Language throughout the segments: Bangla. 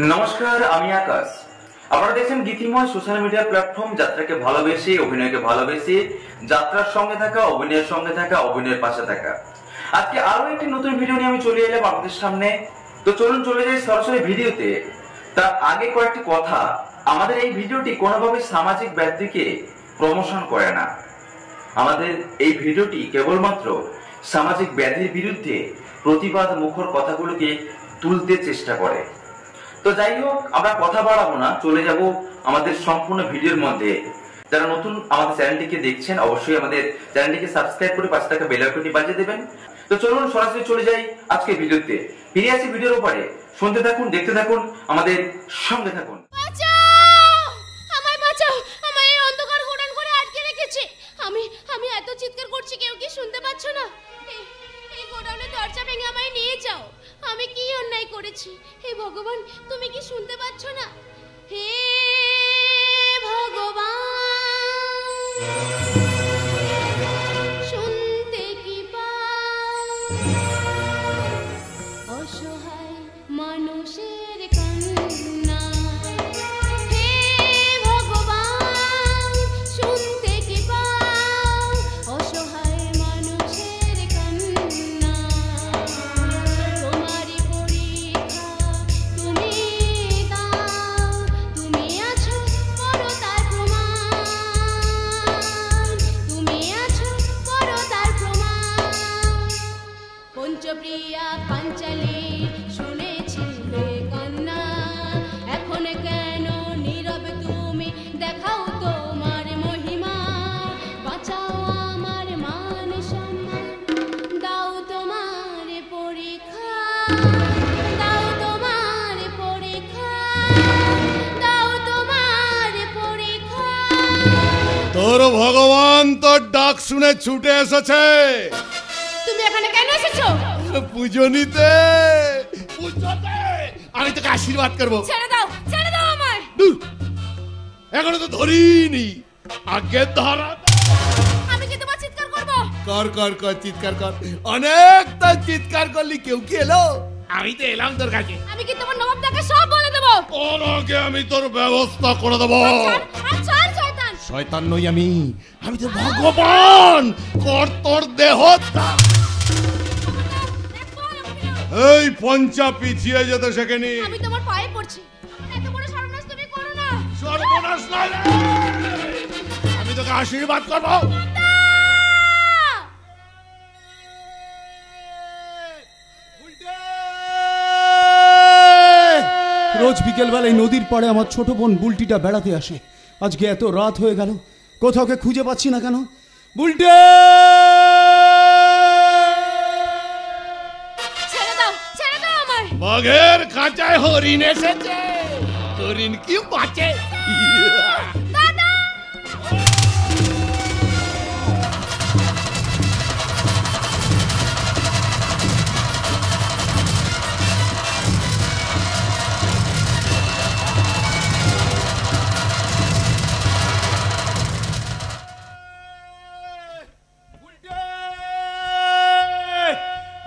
নমস্কার, আমি আকাশ। আপনারা দেখছেন গীতিময় সোশ্যাল মিডিয়া প্ল্যাটফর্ম যাত্রাকে ভালোবেসে, অভিনয়কে ভালোবেসে, যাত্রার সঙ্গে থাকা, অভিনয়ের সঙ্গে থাকা, অভিনয়ের পাশে থাকা। আজকে আরো একটি নতুন ভিডিও নিয়ে আমি চলে এলাম আপনাদের সামনে। তো চলুন চলে যাই সরাসরি ভিডিওতে। তার আগে কয়েকটি কথা, আমাদের এই ভিডিওটি কোনোভাবে সামাজিক ব্যাধিকে প্রমোশন করে না। আমাদের এই ভিডিওটি কেবলমাত্র সামাজিক ব্যাধির বিরুদ্ধে প্রতিবাদ মুখর কথাগুলোকে তুলতে চেষ্টা করে। তো যাই হোক, আমরা কথা বাড়াবো না, চলে যাব আমাদের সম্পূর্ণ ভিডিওর মধ্যে। যারা নতুন আমাদের চ্যানেলটিকে দেখছেন, অবশ্যই আমাদের চ্যানেলটিকে সাবস্ক্রাইব করে পাশে থাকা বেল আইকনটি বাজিয়ে দেবেন। তো চলুন সরাসরি চলে যাই আজকে ভিডিওতে। ফিরে আসি ভিডিওর উপরে, শুনতে থাকুন, দেখতে থাকুন, আমাদের সঙ্গে থাকুন। আমি এত চিৎকার করছি, কেউ কি শুনতে পাচ্ছ না? এই গোডাউনের দরজা ভেঙে আমায় নিয়ে যাও। আমি কি অন্যায় করেছি? হে ভগবান, তুমি কি শুনতে পাচ্ছ না? হে ভগবান, শুনতে কি পাও অসহায় মানুষের কান্না? হে ভগবান, শুনতে কি পাও অসহায় মানুষের কান্না? তোমারই পরীক্ষা তুমি দাও, তুমি আছো করো তার প্রমাণ, তুমি আছো করো তার প্রমাণ। পঞ্চপ্রিয়া পাঞ্চালী শুনেছিলে কান্না, এখন কেন নীরব তুমি? দেখাও তোমার মহিমা, বাঁচাও আমার মান সম্মান। দাও তোমার পরীক্ষা, দাও তোমার পরীক্ষা, দাও তোমার পরীক্ষা। তোর ভগবান তোর ডাক শুনে ছুটে এসেছে। তুমি এখানে কেন এসেছো? পুজো নিতে। আমি তোকে আশীর্বাদ করবো। ছেড়ে দাও, ছেড়ে দাও আমায়। এখনো তো ধরিনি, আগে ধরা। আমি কি তোমার চিৎকার করব? কর কর কর, চিৎকার কর। অনেক তো চিৎকার করলি, কেউ কি এলো? আমি তো এলাম তোর কাছে। আমি কি তোমার নবাব দাকে সব বলে দেবো? ওর আগে আমি তোর ব্যবস্থা করে দেবো। ছাড় শয়তান। শয়তান নই আমি, আমি তোর ভগবান। কর তোর দেহ। এই পঞ্চা পিছিয়ে যেতে শেখেনি। আমি তোমার পায়ে পড়ছি, এত বড় সর্বনাশ তুমি করো না। সর্বনাশ নয়, আমি তোকে আশীর্বাদ করবো। রোজ বিকেল বেলায় নদীর পাড়ে আমার ছোট বোন বুলটিটা বেড়াতে আসে। আজকে এত রাত হয়ে গেল, কোথাও ওকে খুঁজে পাচ্ছি না কেন। বুলটে, ছেড়ে দাও আমায়। বাঘের খাঁচায় হরিণ এসেছে, হরিণ কি বাঁচে? দাদা,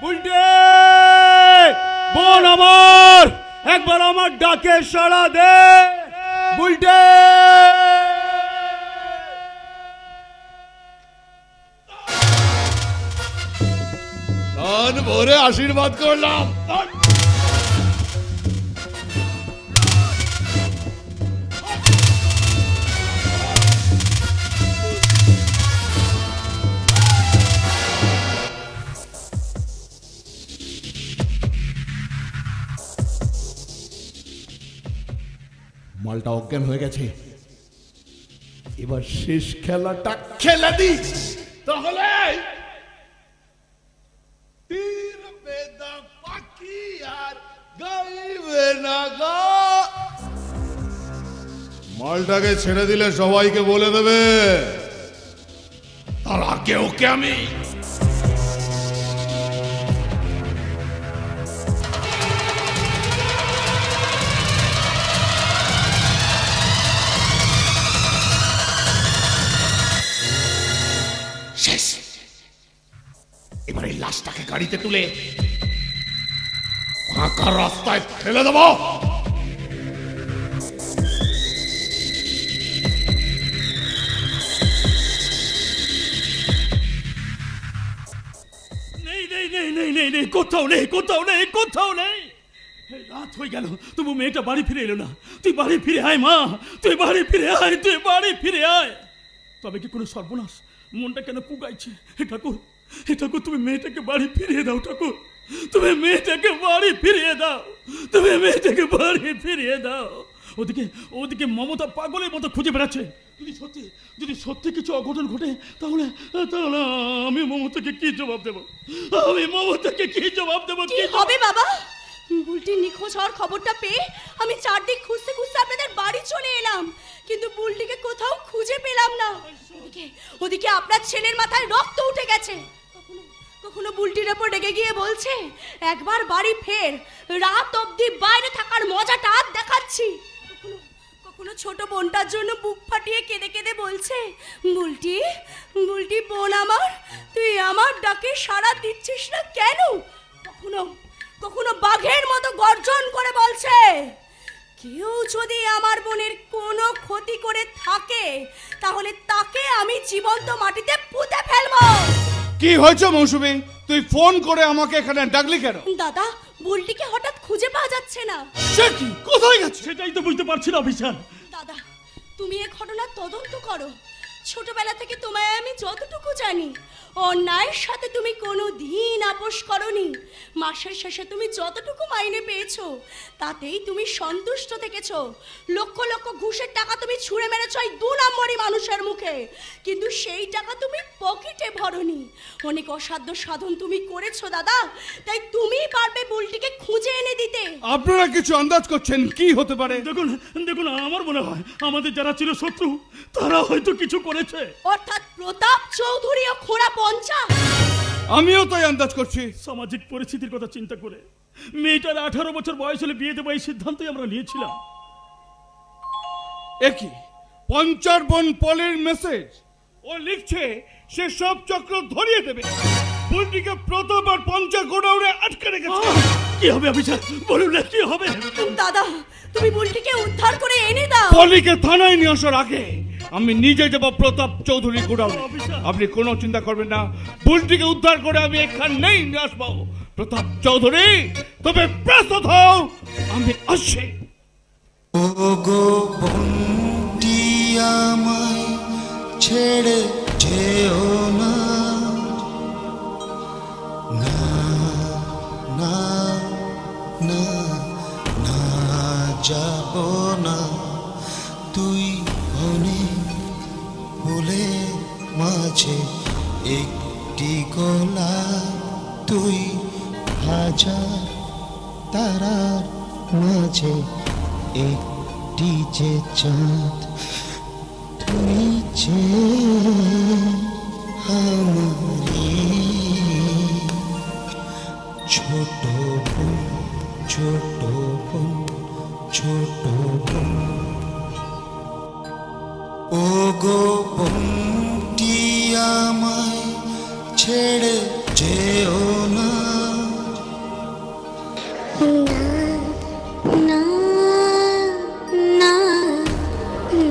বুলটে, বোন আমার, একবার আমার ডাকে সাড়া দে। বুলটে, কান ভরে আশীর্বাদ করলাম। মালটা অজ্ঞান হয়ে গেছে, এবার শেষ খেলাটা খেলে দি। তাহলে তীর বেদা পাখি আর গাইবে না গো। মালটাকে ছেড়ে দিলে সবাইকে বলে দেবে, তার আগে ওকে আমি। শেষ। এবার এই লাশটাকে গাড়িতে তুলে ফাঁকা রাস্তায় ফেলে দেবো। নেই নেই নেই, কোথাও নেই, কোথাও নেই, কোথাও নেই। রাত হয়ে গেল, তবু মেয়েটা বাড়ি ফিরে এলো না। তুই বাড়ি ফিরে আয় মা, তুই বাড়ি ফিরে আয়, তুই বাড়ি ফিরে আয়। তবে কি কোনো সর্বনাশ? মনটা কেন কুগাইছে? হে ঠাকুর, হে ঠাকুর, তুমি মেয়েটাকে বাড়ি ফিরিয়ে দাও ঠাকুর, তুমি মেয়েটাকে বাড়ি ফিরিয়ে দাও, তুমি মেয়েটাকে বাড়ি ফিরিয়ে দাও। ওদিকে ওদিকে মমতা পাগলের মতো খুঁজে বেড়াচ্ছে। যদি সত্যি কিছু অঘটন ঘটে তাহলে তাহলে আমি মমতাকে কি জবাব দেব? আমি মমতাকে কি জবাব দেব? কি হবে বাবা? বুলটি নিখোঁজ হওয়ার খবরটা পেয়ে আমি চারদিক খুঁজতে খুঁজতে আপনাদের বাড়ি চলে এলাম, কিন্তু বুলটিকে কোথাও খুঁজে পেলাম না। ওদিকে আপনার ছেলের মাথায় রক্ত উঠে গেছে। কখনো বুলটির ওপর রেগে গিয়ে বলছে একবার বাড়ি ফের, রাত অবধি বাইরে থাকার মজাটা আর দেখাচ্ছি। কখনো ছোট বোনটার জন্য বুক ফাটিয়ে কেঁদে কেঁদে বলছে বুলটি, বুলটি বোন আমার, তুই আমার ডাকে সাড়া দিচ্ছিস না কেন? কখনো বাঘের মতো গর্জন করে বলছে কেউ যদি আমার বোনের কোনো ক্ষতি করে থাকে তাহলে তাকে আমি জীবন্ত মাটিতে পুঁতে ফেলবো। কি হয়েছে মৌসুমী? তুই ফোন করে আমাকে এখানে ডাকলি কেন? দাদা, বুলটিকে হঠাৎ খুঁজে পাওয়া যাচ্ছে না। সে কি, কোথায় গেছে? সেটাই তো বুঝতে পারছি না অফিসার। দাদা, তুমি এই ঘটনার তদন্ত করো। ছোটবেলা থেকে তোমায় আমি যতটুকু জানি, অন্যায়ের সাথে তুমি কোনো দিন আপোষ করনি। মাসের শেষে তুমি যতটুকু মাইনে পেয়েছো তাতেই তুমি সন্তুষ্ট থেকেছো। লক্ষ লক্ষ ঘুষের টাকা তুমি ছুঁড়ে মেরেছো এই 2 নম্বরই মানুষের মুখে, কিন্তু সেই টাকা তুমি পকেটে ভরনি। অনেক অসাধ্য সাধন তুমি করেছো দাদা, তাই তুমি পারবে বুলটিকে খুঁজে এনে দিতে। আপনারা কিছু আন্দাজ করছেন কি হতে পারে? দেখুন দেখুন, আমার মনে হয় আমাদের যারা ছিল শত্রু তারা হয়তো কিছু করেছে। অর্থাৎ প্রতাপ চৌধুরী ও খোড়া পঞ্চা। আমিও তাই আন্দাজ করছি। সামাজিক পরিস্থিতির কথা চিন্তা করে মেয়েটার 18 বছর বয়স হলে বিয়ে দেবো এই সিদ্ধান্তই আমরা নিয়েছিলাম। একই পঞ্চার বোন পলের মেসেজ ও লিখছে সে সব চক্র ধরিয়ে দেবে। বুলটিকে প্রতাপ আর পঞ্চা গোডাউনে আটকে রেখেছে। কি হবে অফিসার, বলুন না কি হবে? দাদা, তুমি বুলটিকে উদ্ধার করে এনে দাও। পলিকে থানায় নিয়ে আসার আগে আমি নিজে যাব প্রতাপ চৌধুরী গোডাউনে। আপনি কোনো চিন্তা করবেন না, বুলটিকে উদ্ধার করে আমি এখানেই নিয়ে আসবো। প্রতাপ চৌধুরী, তবে প্রস্তুত হও, আমি আসছি। ওগো বন্টি আমায় ছেড়ে যেও না, না না না না যাব না। তুই অনেক ফুলের মাঝে একটি গোলাপ, তুই হাজার তারার মাঝে একটি যে চাঁদ। তুই যে আমারি ছোট বোন, ছোট বোন, ছোট বোন। ও গো বন্টি আমায় ছেড়ে যেও না, না না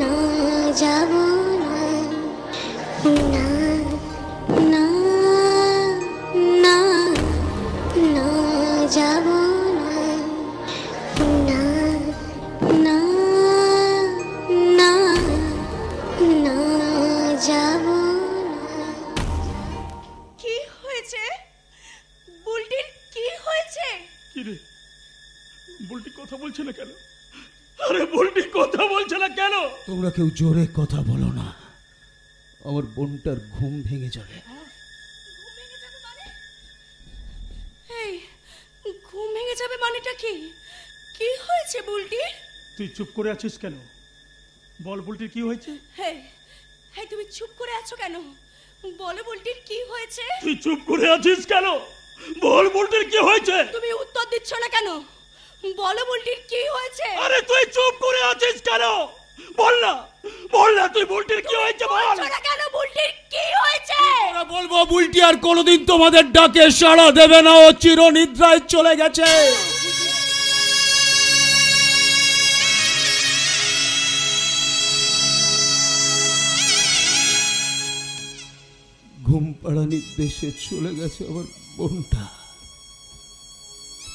না যাব না, না না না যাব না, না না না যাব না। কি হয়েছে বুলটির, কি হয়েছে? কি রে, বুলটি কথা বলছে না কেন? আরে বুলটি কথা বলছে না কেন? তোমরা কেউ জোরে কথা বলো না, আমার বোনটার ঘুম ভেঙে যাবে। ঘুম ভেঙে যাবে মানে? এই ঘুম ভেঙে যাবে মানেটা কি? কি হয়েছে বুলটি? তুই চুপ করে আছিস কেন? বল বুলটির কি হয়েছে? হেই হেই, তুমি চুপ করে আছো কেন? বলো বুলটির কি হয়েছে? তুই চুপ করে আছিস কেন? বল বুলটির কি হয়েছে? তুমি উত্তর দিচ্ছ না কেন? বলো বুলটির কি হয়েছে? আরে তুই চুপ করে আছিস কেন? বল না, বল না, তুই বুলটির কি হয়েছে বল। বলছো না কেন বুলটির কি হয়েছে? আমরা বলবো বুলটি আর কোনোদিন তোমাদের ডাকে সাড়া দেবে না, ও চিরনিদ্রায় চলে গেছে। ঘুম পাড়ানির দেশে চলে গেছে আমার বোনটা।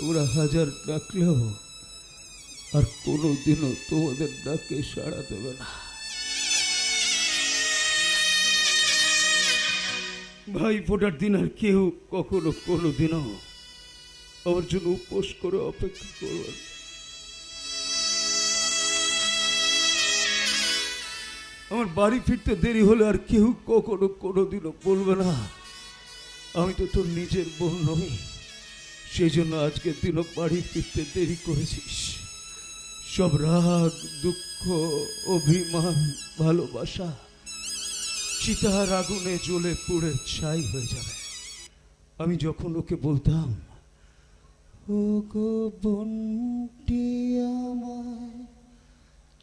ওরা হাজার ডাকলেও আর কোনোদিনও তোমাদের ডাকে সাড়া দেবে না। ভাই ফোটার দিন আর কেউ কখনো কোনোদিনও আমার জন্য উপোস করে অপেক্ষা করবে। আমার বাড়ি ফিরতে দেরি হলে আর কেউ কখনো কোনোদিনও বলবে না আমি তো তোর নিজের বোন নই, সেই জন্য আজকের দিনও বাড়ি ফিরতে দেরি করেছিস। সব রাগ, দুঃখ, অভিমান, ভালোবাসা চিতার আগুনে জ্বলে পুড়ে ছাই হয়ে যাবে। আমি যখন ওকে বলতাম, ও গো বন্টি আমায়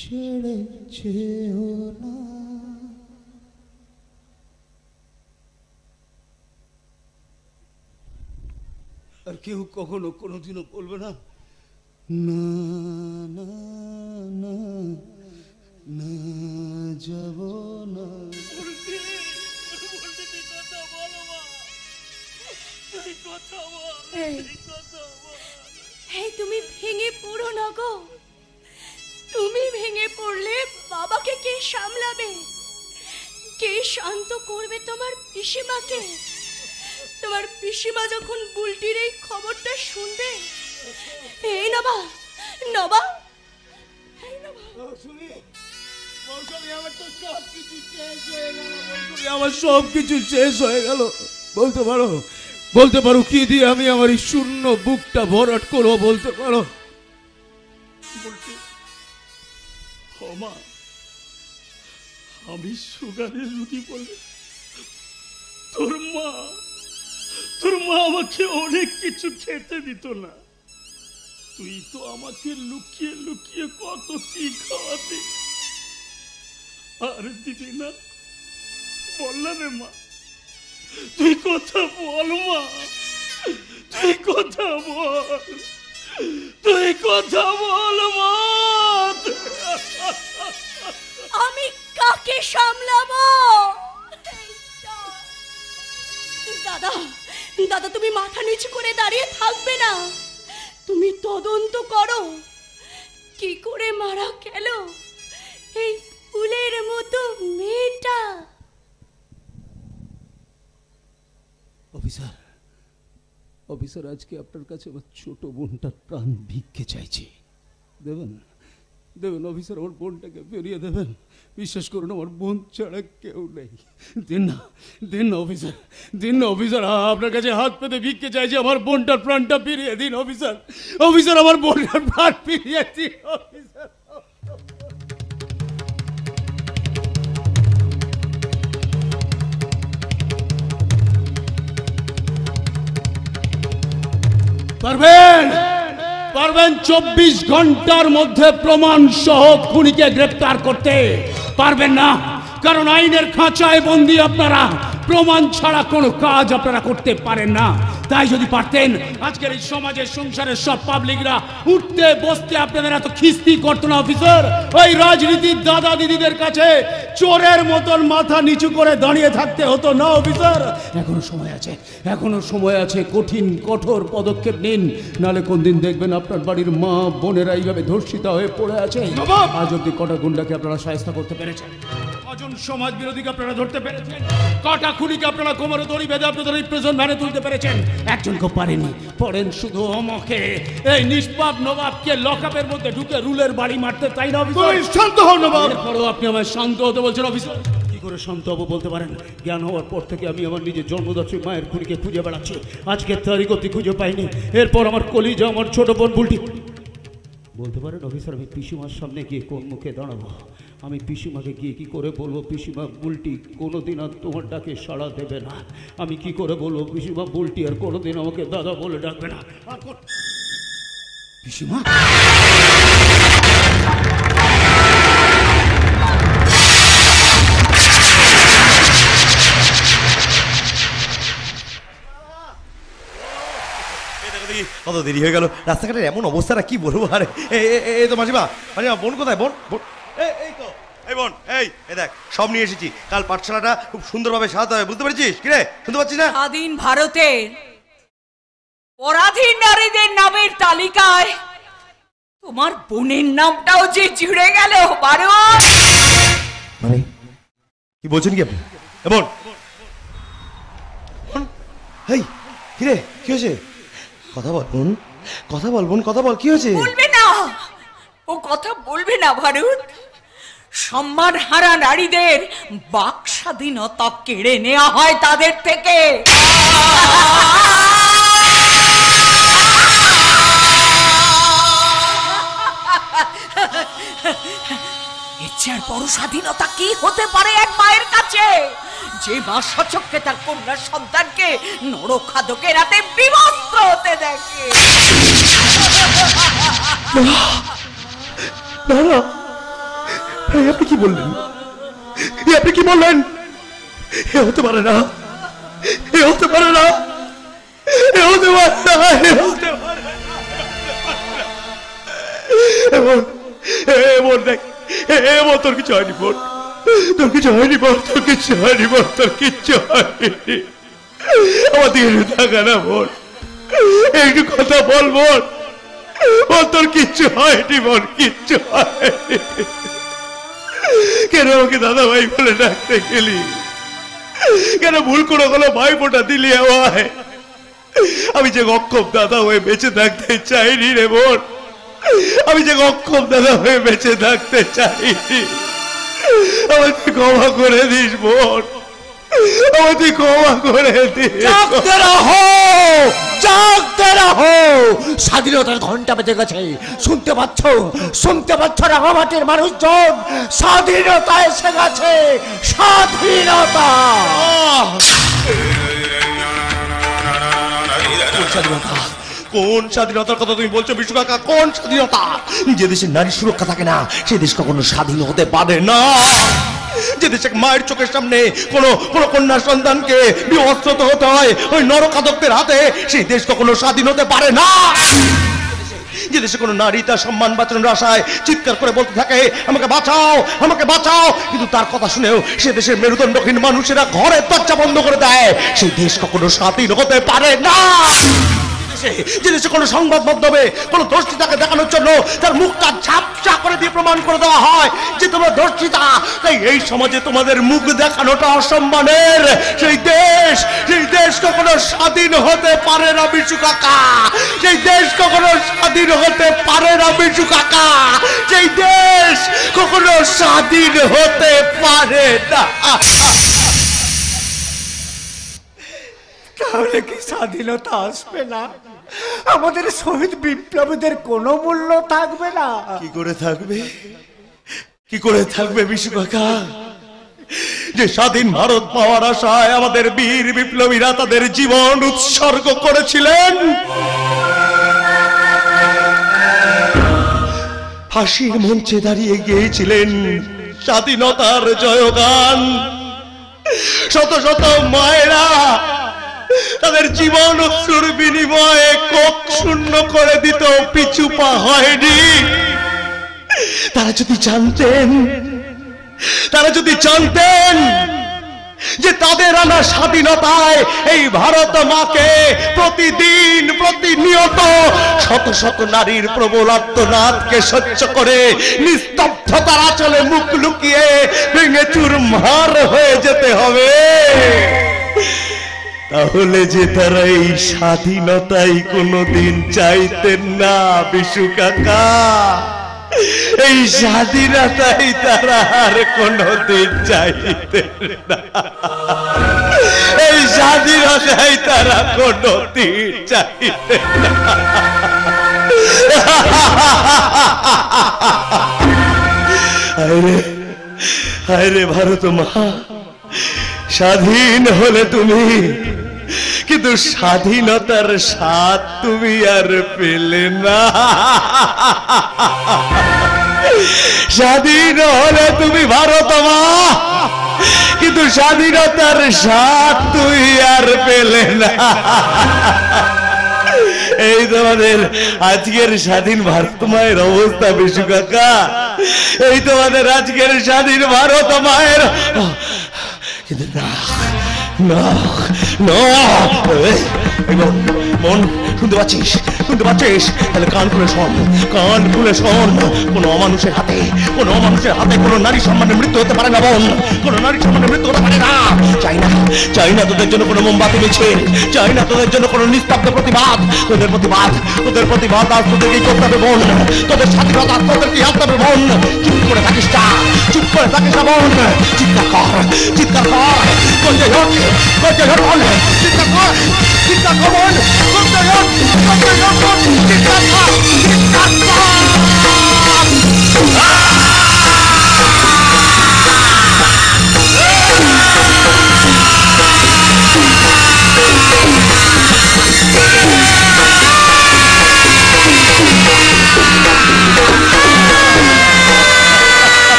ছেড়ে যেও না, আর কেউ কখনো কোনোদিনও বলবে না না না না না যাব না। এই তুমি ভেঙে পড়ো না গো। তুমি ভেঙে পড়লে বাবাকে কে সামলাবে? কে শান্ত করবে তোমার পিসিমাকে? তোমার পিসিমা যখন বুলটির এই খবরটা শুনবে, এই নবা নবা আমার সব কিছু শেষ হয়ে গেল। বলতে পারো কি দিয়ে আমি আমার এই শূন্য বুকটা ভরাট করবো? বলতে পারো? আমি সুগারের রুগী বলে তোর মা আমাকে অনেক কিছু খেতে দিত না। তুই তো আমাকে লুকিয়ে লুকিয়ে কত কি খাওয়াতে, আর দিদি না বললাম রে মা, তুই কথা বল মা, তুই কথা বল, তুই কথা বল মা। আমি কাকে সামলাবো? দাদা দাদা তুমি মাথা নিচু করে দাঁড়িয়ে থাকবে না। তুমি তদন্ত করো কি করে মারা গেল এই ফুলের মতো মেয়েটা। অফিসার আজকে আপনার কাছে আমার ছোট বোনটার প্রাণ ভিক্ষে চাইছি। দেবেন অফিসার, আমার বোনটাকে ফিরিয়ে দেবেন। বিশ্বাস করুন আমার বোন ছাড়া কেউ নেই। দিন না অফিসার, আপনার কাছে হাত পেতে ভিক্ষে চাইছি, আমার বোনটার প্রাণটা ফিরিয়ে দিন অফিসার। আমার বোনটার প্রাণ ফিরিয়ে দিন অফিসার। পারবেন 24 ঘন্টার মধ্যে প্রমাণ সহ খুনিকে গ্রেফতার করতে? পারবেন না, কারণ আইনের খাঁচায় বন্দী আপনারা। প্রমাণ ছাড়া কোনো কাজ আপনারা করতে পারেন না। তাই যদি পারতেন আজকের এই সমাজের সংসারের সব পাবলিকরা উঠতে বসতে আপনাদের এত খিস্তি করতো না অফিসার। ওই রাজনীতির দাদা দিদিদের কাছে চোরের মতন মাথা নিচু করে দাঁড়িয়ে থাকতে হতো না অফিসার। এখনো সময় আছে, কঠোর পদক্ষেপ নিন, নালে কোন দিন দেখবেন আপনার বাড়ির মা বোনেরা এইভাবে ধর্ষিতা হয়ে পড়ে আছে। আজ অব্দি কটা গুন্ডাকে আপনারা শায়েস্তা করতে পেরেছেন? কজন সমাজ বিরোধীকে আপনারা ধরতে পেরেছেন? কটা খুনিকে আপনারা কোমরে দড়ি বেঁধে আপনাদের এই প্রেজেন্ট ভ্যানে তুলতে পেরেছেন? একজনকে পারেনি। পড়েন শুধু আমাকে, এই নিষ্পাপ নবাবকে লকআপের মধ্যে ঢুকে রুলের বাড়ি মারতে, তাই না অফিসার? শান্ত হও নবাব। এরপরও আপনি আমায় শান্ত হতে বলছেন অফিসার? কি করে শান্ত হবো বলতে পারেন? জ্ঞান হওয়ার পর থেকে আমি আমার নিজের জন্মদাত্রী মায়ের খুনিকে খুঁজে বেড়াচ্ছি। আজকের তারিখ অতি খুঁজে পাইনি। এরপর আমার কলিজা, আমার ছোট বোন বুলটি। বলতে পারেন অফিসার আমি পিসিমার সামনে গিয়ে কোন মুখে দাঁড়াবো? আমি পিসিমাকে গিয়ে কি করে বলবো পিসিমা বুলটি কোনোদিন আর তোমার ডাকে সাড়া দেবে না? আমি কি করে বলবো পিসিমা বুলটি আর কোনোদিন আমাকে দাদা বলে ডাকবে না? পিসিমা কত দেরি হয়ে গেল, রাস্তাঘাটের এমন অবস্থাটা কি বলবো। আরে এই তো মাসিমা, বোন কোথায়? বোন এই তো, এই বোন, এই দেখ সব নিয়ে এসেছি। কাল পাঠশালাটা খুব সুন্দরভাবে সাজাতে হবে, বুঝতে পেরেছিস? কিরে শুনতে পাচ্ছিস না? স্বাধীন ভারতের পরাধীন নারীদের নামের তালিকায় তোমার বোনের নামটাও যে জুড়ে গেল বারণ। মানে কি বলছেন কি আপনি? এমন এই কি রে, কি হয়েছে? কথা বল বোন, কথা বল বোন, কথা বল, কি হয়েছে? বলবে না, ও কথা বলবে না ভারত। সম্মান হারা নারীদের বাক স্বাধীনতা কেড়ে নেওয়া হয় তাদের থেকে। এর চেয়ে বড় স্বাধীনতা কি হতে পারে এক মায়ের কাছে, যে মা সচক্ষে তার কন্যার সন্তানকে নরখাদকের হাতে বিবস্ত্র হতে দেখে। আপনি কি বললেন? আপনি কি বললেন? এ হতে পারে না, এ হতে পারে না, এ হতে পারে না, এ হতে পারে না। দেখ, তোর কিছু হয়নি বোন, তোর কিছু হয়নি বোন, তোর কিছু হয়নি বোন, তোর কিচ্ছু হয়নি। আমার দিকে থাকা না বোন, একটু কথা বল বোন, তোর কিচ্ছু হয়নি বোন, কিচ্ছু হয়নি। কেন আমাকে দাদা ভাই বলে ডাকতে গেলি? কেন ভুল করে হলো ভাই ফোটা দিলি আমায়? আমি যে অক্ষম দাদা হয়ে বেঁচে থাকতে চাইনি রে বোন, আমি যে অক্ষম দাদা হয়ে বেঁচে থাকতে চাইনি। আমার তুই ক্ষমা করে দিস বোন, আমার তুই ক্ষমা করে দিস। জাগতে রহো, জাগতে রহো, স্বাধীনতার ঘন্টা বেজে গেছে। শুনতে পাচ্ছ, শুনতে পাচ্ছ রাঙামাটির মানুষজন? স্বাধীনতা এসে গেছে, স্বাধীনতা। কোন স্বাধীনতার কথা তুমি বলছো বিশু কাকা? কোন স্বাধীনতা? যে দেশে নারী সুরক্ষা থাকে না সেই দেশ কখনো স্বাধীন হতে পারে না। যে দেশে মায়ের চোখের সামনে কোনো কন্যা সন্তানকে বিবস্ত্র হতে হয় ওই নরখাদকদের হাতে, সেই দেশ কখনো স্বাধীন হতে পারে না। যে দেশে কোনো নারী তার সম্মান বাঁচানোর আশায় চিৎকার করে বলতে থাকে আমাকে বাঁচাও, আমাকে বাঁচাও, কিন্তু তার কথা শুনেও সে দেশের মেরুদণ্ডহীন মানুষেরা ঘরের দরজা বন্ধ করে দেয়, সেই দেশ কখনো স্বাধীন হতে পারে না। যে দেশে কোনো সংবাদ মাধ্যমে কোনো দর্শিতাকে দেখানোর জন্য তার মুখটা ঝাপসা করে দিয়ে প্রমাণ করে দেওয়া হয় যে তোমরা দর্শিতা, তাই এই সমাজে তোমাদের মুখ দেখানোটা অসম্মানের। সেই দেশ কখনো স্বাধীন হতে পারে না বিশু কাকা, সেই দেশ কখনো স্বাধীন হতে পারে না বিশু কাকা, সেই দেশ কখনো স্বাধীন হতে পারে না। তাহলে কি স্বাধীনতা আসবে না? আমাদের শহীদ বিপ্লবীদের কোনো মূল্য থাকবে না? কি করে থাকবে, কি করে থাকবে বিশু কাকা? যে স্বাধীন ভারত পাওয়ার আশায় আমাদের বীর বিপ্লবীরা তাদের জীবন উৎসর্গ করেছিলেন, ফাঁসির মঞ্চে দাঁড়িয়ে গিয়েছিলেন স্বাধীনতার জয়গান। শত শত মায়েরা তাদের জীবন অশ্রুর বিনিময়ে কোক শূন্য করে দিত, পিছু পা হয়নি। তারা যদি জানতেন যে তাদের আনা স্বাধীনতায় এই ভারত মাকে প্রতিদিন প্রতিনিয়ত শত শত নারীর প্রবল আর্তনাদকে সহ্য করে নিস্তব্ধতার আঁচলে মুখ লুকিয়ে ভেঙে চুরমার হয়ে যেতে হবে, তাহলে যে তারা এই স্বাধীনতাই কোনোদিন চাইতেন না বিশু কাকা, এই স্বাধীনতাই তারা আর কোনোদিন চাইতেন না, এই স্বাধীনতাই তারা কোনোদিন চাইতেন না। হায়রে ভারত মা, স্বাধীন হলে তুমি, কিন্তু স্বাধীনতার স্বাদ তুমি আর পেলে না। স্বাধীন হলে তুমি ভারত মা, কিন্তু স্বাধীনতার স্বাদ তুই আর পেলে না। এই তোমাদের আজকের স্বাধীন ভারত মায়ের অবস্থা বিশু কাকা, এই তোমাদের আজকের স্বাধীন ভারত মায়ের। কিন্তু না, মন শুনতে পাচ্ছিস? শুনতে পাচ্ছিস? তাহলে কান খুলে শোন, কান খুলে শোন। কোনো অমানুষের হাতে কোনো নারী সম্মানের মৃত্যু হতে পারে না বোন, কোনো নারী সম্মানের মৃত্যু হতে পারে না। চাই না তোদের জন্য কোনো মোমবাতি মিছিল, চাই না তোদের জন্য কোনো নিস্তব্ধ প্রতিবাদ। তোদের প্রতিবাদ আজ তোদেরকেই করতে হবে বোন, তোদের স্বাধীনতা তোদেরকেই আনতে হবে বোন। চুপ করে থাকিস না বোন, চিৎকার কর বোন, চিৎকার কর বোন, চিৎকার কর বোন, চিৎকার কর।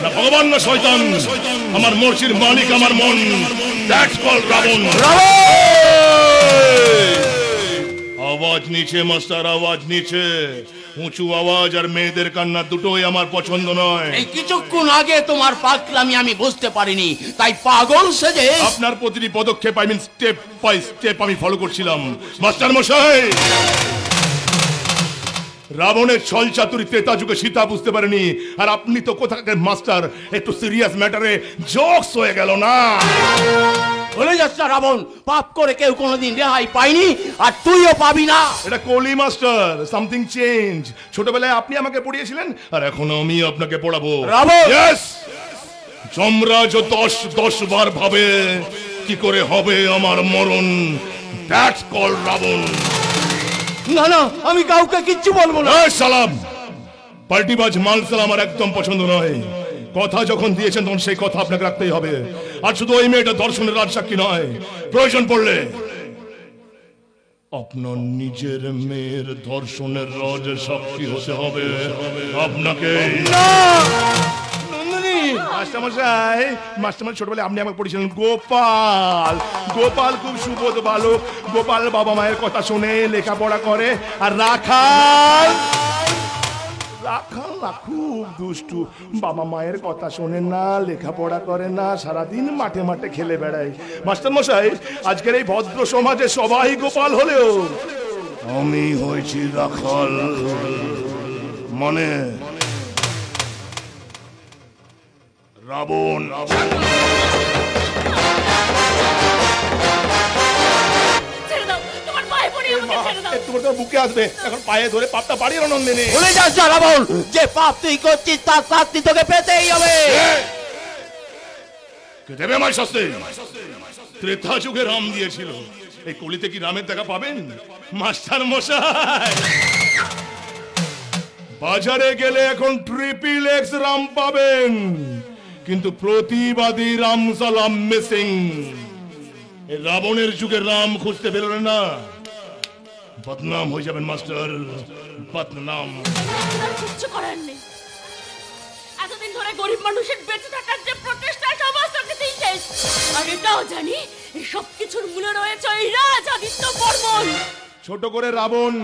না ভগবান না শয়তান, আমার মর্জির মালিক আমার মন। That's called Ravan. আওয়াজ নিচে মাস্টার, আওয়াজ নিচে। উঁচু আওয়াজ আর মেয়েদের কান্না দুটোই আমার পছন্দ নয়। এই কিছুক্ষণ আগে তোমার পাগলামি আমি বুঝতে পারিনি, তাই পাগল সেজে আপনার প্রতিটি পদক্ষেপ স্টেপ বাই স্টেপ আমি ফলো করছিলাম মাস্টার মশাই। রাবণের ছল চাতুরি ত্রেতা যুগে সীতা বুঝতে পারেনি, আর আপনি তো কোথাকার মাস্টার, একটু সিরিয়াস ম্যাটারে জোকস হয়ে গেল না? বলে যাচ্ছে রাবণ, পাপ করে কেউ কোনোদিন রেহাই পায়নি, আর তুইও পাবি না। এটা কলি মাস্টার, সামথিং চেঞ্জ। ছোটবেলায় আপনি আমাকে পড়িয়েছিলেন, আর এখন আমি আপনাকে পড়াবো। রাবণ, ইয়েস, যমরাজ 10 বার ভাবে কি করে হবে আমার মরণ। That's called Ravan. না না, আমি কাউকে কিচ্ছু বলবো না। সালাম, পাল্টিবাজ মালসাল আমার একদম পছন্দ নয়। কথা যখন দিয়েছেন তখন সেই কথা আপনাকে রাখতেই হবে। আর শুধু ওই মেয়েটা দর্শনের রাজসাক্ষী নয়, প্রয়োজন পড়লে আপনার নিজের মেয়ের ধর্ষণের রাজ সাক্ষী হতে হবে আপনাকে। মাস্টারমশাই ছোটবেলায় আপনি আমাকে পড়েছিলেন গোপাল। গোপাল খুব সুবোধ বালক। গোপাল বাবা মায়ের কথা শুনে লেখাপড়া করে। আর রাখাল খুব দুষ্টু, বাবা মায়ের কথা শোনে না, লেখাপড়া করে না, সারাদিন মাঠে মাঠে খেলে বেড়ায়। মাস্টারমশাই, আজকের এই ভদ্র সমাজে সবাই গোপাল হলেও আমি হয়েছি রাখাল, মানে রাবণ। বুকে আসবে, এখন পায়ে ধরে পাপটা বাড়িয়ে নন্দিনী। ভুলে যাস না রাবণ, যে পাপ তুই করছিস তার শাস্তি তোকে পেতেই হবে। কে দেবে আমার শাস্তি? ত্রেতা যুগে রাম দিয়েছিল, এই কলিতে কি রামের দেখা পাবেন? মাস্টার মশাই, বাজারে গেলে এখন XXX রাম পাবেন, কিন্তু প্রতিবাদী রাম সালাম মিসিং। রাবণের যুগে রাম খুঁজতে বেরোলেন না, বদনাম হয়ে যাবেন মাস্টার, বদনাম। কিচ্ছু করার নেই। এতদিন ধরে গরিব মানুষের বেঁচে থাকার যে প্রচেষ্টা, সমস্ত কিছুই শেষ। আর এটাও জানি এই সব কিছুর মূলে রয়েছে ওই রাজ আদিত্য বর্মন। ছোট করে রাবণ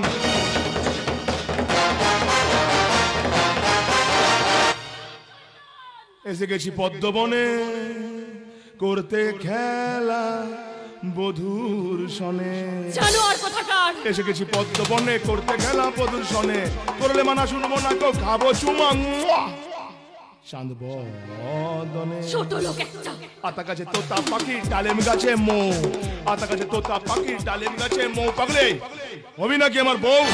এসে গেছি পদ্মবনে করতে খেলা বধুর সনে। জানোয়ার কোথাকার। এসে গেছি পদ্মবনে করতে খেলা বধুর সনে। করলে মানা শুনবো না, কেউ খাবো চুমা। চাঁদ বদনে ছোট লোক একটা। আতা গাছে তোতা পাখি, ডালিম গাছে মৌ। আতা গাছে তোতা পাখি, ডালিম গাছে মৌ। পাগলে হবি নাকি আমার বউ?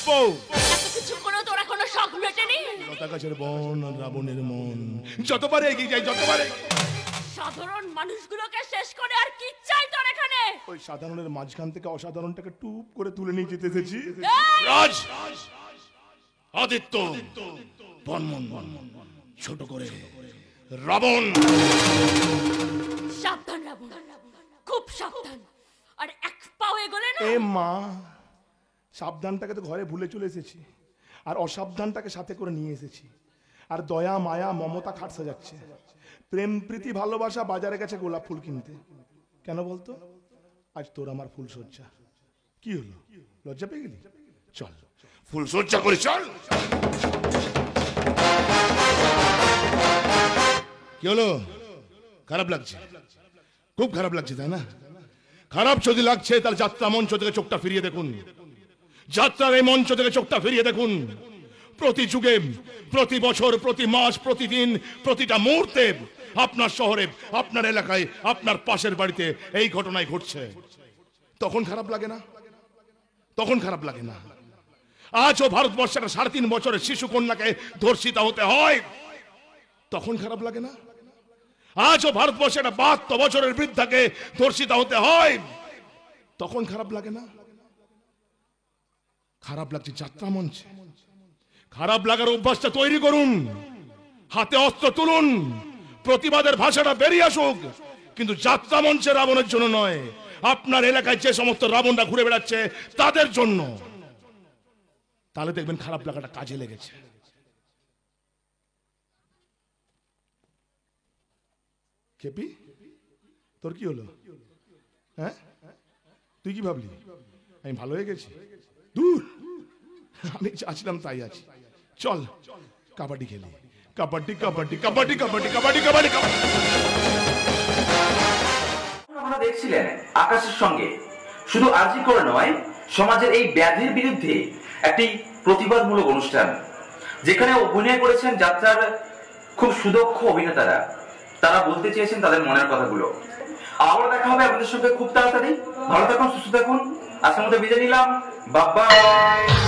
বউ এত কিছু করে তোরা কোনো শখ মেটেনি? লতা গাছের বন, রাবণের মন। যতবার এগিয়ে যাই, যতবার সাধারণ মানুষগুলোকে শেষ করে আর কি চাই তোর এখানে? ওই সাধারণের মাঝখান থেকে অসাধারণটাকে টুপ করে তুলে নিয়ে যেতে এসেছি। রাজ আদিত্য বর্মন, ছোট করে রাবণ। সাবধান রাবণ, খুব সাবধান। আর এক পাও এগোলে না। এ মা, সাবধানটাকে তো ঘরে ভুলে চলে এসেছি, আর অসাবধানটাকে সাথে করে নিয়ে এসেছি। আর দয়া মায়া মমতা খাট সাজাচ্ছে, প্রেম প্রীতি ভালোবাসা বাজারে গেছে গোলাপ ফুল কিনতে। কেন বলতো? আজ তোর আমার ফুল সজ্জা। কি হলো, লজ্জা পেয়ে গেলি? চল ফুল সজ্জা করি, চল। কি হলো, খারাপ লাগছে? খুব খারাপ লাগছে তাই না? খারাপ যদি লাগছে তাহলে যাত্রা মঞ্চ থেকে চোখটা ফিরিয়ে দেখুন, যাত্রার এই মঞ্চ থেকে চোখটা ফিরিয়ে দেখুন। প্রতি যুগে, প্রতি বছর, প্রতি মাস, প্রতিদিন, প্রতিটা মুহূর্তে আপনার শহরে, আপনার এলাকায়, আপনার পাশের বাড়িতে এই ঘটনাই ঘটছে। তখন খারাপ লাগে না? তখন খারাপ লাগে না? আজও ভারতবর্ষের 3.5 বছরের শিশু কন্যাকে ধর্ষিতা হতে হয়, তখন খারাপ লাগে না? আজও ভারতবর্ষের 72 বছরের বৃদ্ধাকে ধর্ষিতা হতে হয়, তখন খারাপ লাগে না? খারাপ লাগছে যাত্রা মঞ্চে। খারাপ লাগার অভ্যাসটা তৈরি করুন, হাতে অস্ত্র তুলুন, প্রতিবাদের ভাষাটা বেরিয়ে আসুক, কিন্তু যাত্রা মঞ্চে রাবণের জন্য নয়, আপনার এলাকায় যে সমস্ত রাবণরা ঘুরে বেড়াচ্ছে তাদের জন্য। তাহলে দেখবেন খারাপ লাগাটা কাজে লেগেছে। কেপি, তোর কি হলো? হ্যাঁ, তুই কি ভাবলি আমি ভালো হয়ে গেছি? দূর, আমি চাচ্ছিলাম তাই আছি। চল কাবাডি খেলি, কাবাডি কাবাডি কাবাডি কাবাডি কাবাডি কাবাডি কাবাডি। আপনারা দেখছিলেন আকাশের সঙ্গে, শুধু আজই করে নয়, সমাজের এই ব্যাধির বিরুদ্ধে একটি প্রতিবাদমূলক অনুষ্ঠান, যেখানে অভিনয় করেছেন যাত্রার খুব সুদক্ষ অভিনেতারা। তারা বলতে চেয়েছেন তাদের মনের কথাগুলো। আবার দেখা হবে আপনাদের সঙ্গে খুব তাড়াতাড়ি। ভালো থাকুন, সুস্থ থাকুন। আজকের মতো বিদায় নিলাম, বাই বাই।